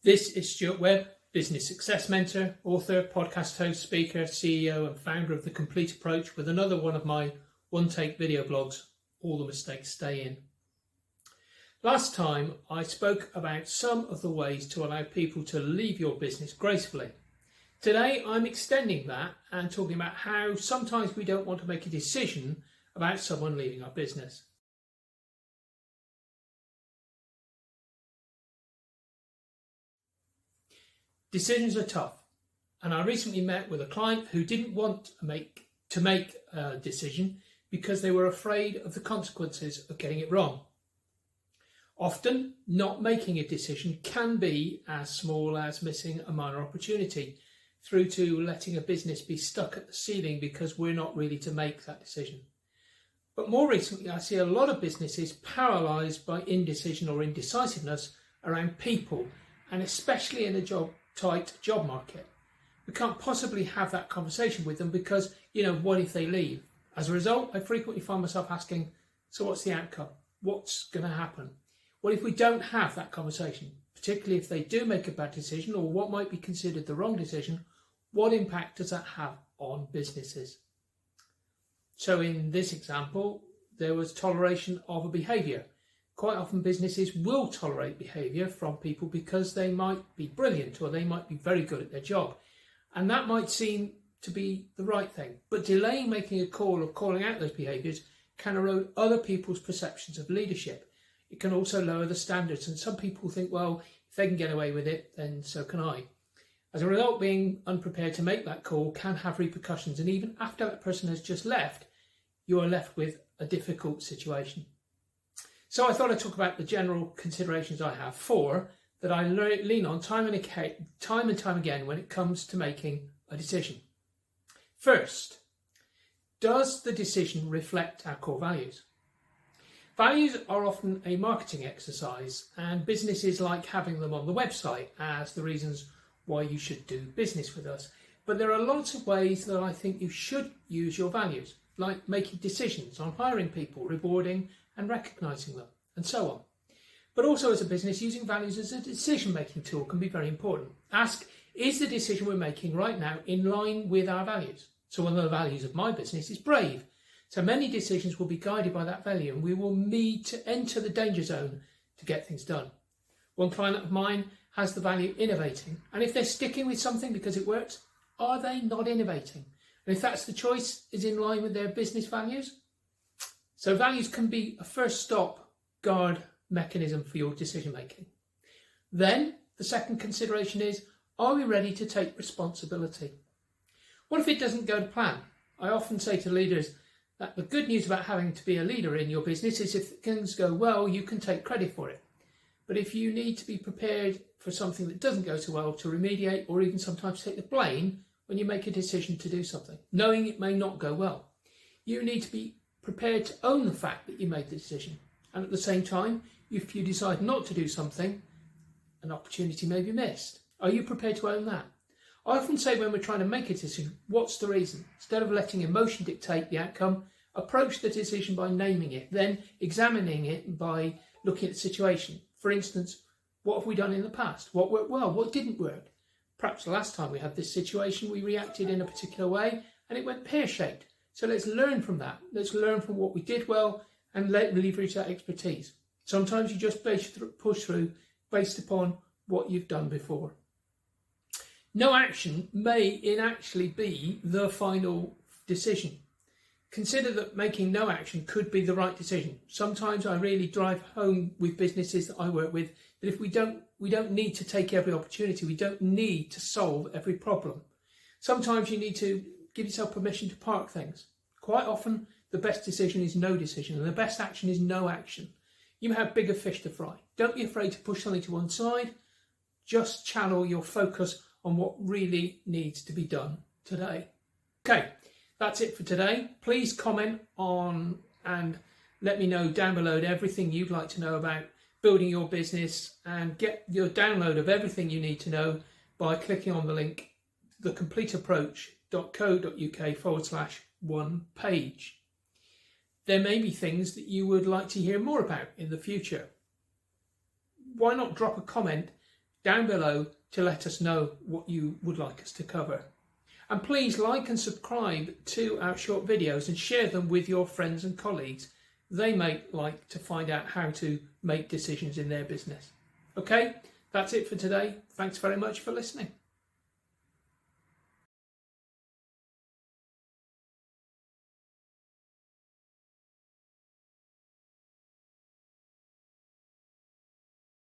This is Stuart Webb, business success mentor, author, podcast host, speaker, CEO and founder of The Complete Approach, with another one of my one-take video blogs, All the Mistakes Stay In. Last time I spoke about some of the ways to allow people to leave your business gracefully. Today I'm extending that and talking about how sometimes we don't want to make a decision about someone leaving our business. Decisions are tough, and I recently met with a client who didn't want to make a decision because they were afraid of the consequences of getting it wrong. Often, not making a decision can be as small as missing a minor opportunity, through to letting a business be stuck at the ceiling because we're not ready to make that decision. But more recently, I see a lot of businesses paralysed by indecision or indecisiveness around people, and especially in a tight job market. We can't possibly have that conversation with them because, what if they leave? As a result, I frequently find myself asking, so what's the outcome? What's going to happen? What if we don't have that conversation? Particularly if they do make a bad decision or what might be considered the wrong decision, what impact does that have on businesses? So in this example, there was toleration of a behaviour. Quite often businesses will tolerate behaviour from people because they might be brilliant or they might be very good at their job. And that might seem to be the right thing. But delaying making a call or calling out those behaviours can erode other people's perceptions of leadership. It can also lower the standards. And some people think, well, if they can get away with it, then so can I. As a result, being unprepared to make that call can have repercussions. And even after that person has just left, you are left with a difficult situation. So I thought I'd talk about the general considerations I have, four that I lean on time and time again when it comes to making a decision. First, does the decision reflect our core values? Values are often a marketing exercise, and businesses like having them on the website as the reasons why you should do business with us. But there are lots of ways that I think you should use your values, like making decisions on hiring people, rewarding and recognising them, and so on. But also as a business, using values as a decision-making tool can be very important. Ask, is the decision we're making right now in line with our values? So one of the values of my business is brave. So many decisions will be guided by that value, and we will need to enter the danger zone to get things done. One client of mine has the value innovating, and if they're sticking with something because it works, are they not innovating? And if that's the choice, is in line with their business values? So values can be a first stop guard mechanism for your decision making. Then the second consideration is, are we ready to take responsibility? What if it doesn't go to plan? I often say to leaders that the good news about having to be a leader in your business is if things go well, you can take credit for it. But if you need to be prepared for something that doesn't go so well, to remediate or even sometimes take the blame when you make a decision to do something, knowing it may not go well, you need to be prepared to own the fact that you made the decision. And at the same time, if you decide not to do something, an opportunity may be missed. Are you prepared to own that? I often say when we're trying to make a decision, what's the reason? Instead of letting emotion dictate the outcome, approach the decision by naming it, then examining it by looking at the situation. For instance, what have we done in the past? What worked well? What didn't work? Perhaps the last time we had this situation, we reacted in a particular way and it went pear-shaped. So let's learn from that. Let's learn from what we did well and leverage that expertise. Sometimes you just push through based upon what you've done before. No action may actually be the final decision. Consider that making no action could be the right decision. Sometimes I really drive home with businesses that I work with that if we don't need to take every opportunity. We don't need to solve every problem. Sometimes you need to give yourself permission to park things. Quite often, the best decision is no decision, and the best action is no action. You have bigger fish to fry. Don't be afraid to push something to one side. Just channel your focus on what really needs to be done today. Okay, that's it for today. Please comment on and let me know down below everything you'd like to know about building your business, and get your download of everything you need to know by clicking on the link thecompleteapproach.co.uk/one page. There may be things that you would like to hear more about in the future. Why not drop a comment down below to let us know what you would like us to cover. And please like and subscribe to our short videos and share them with your friends and colleagues. They may like to find out how to make decisions in their business. Okay, that's it for today. Thanks very much for listening.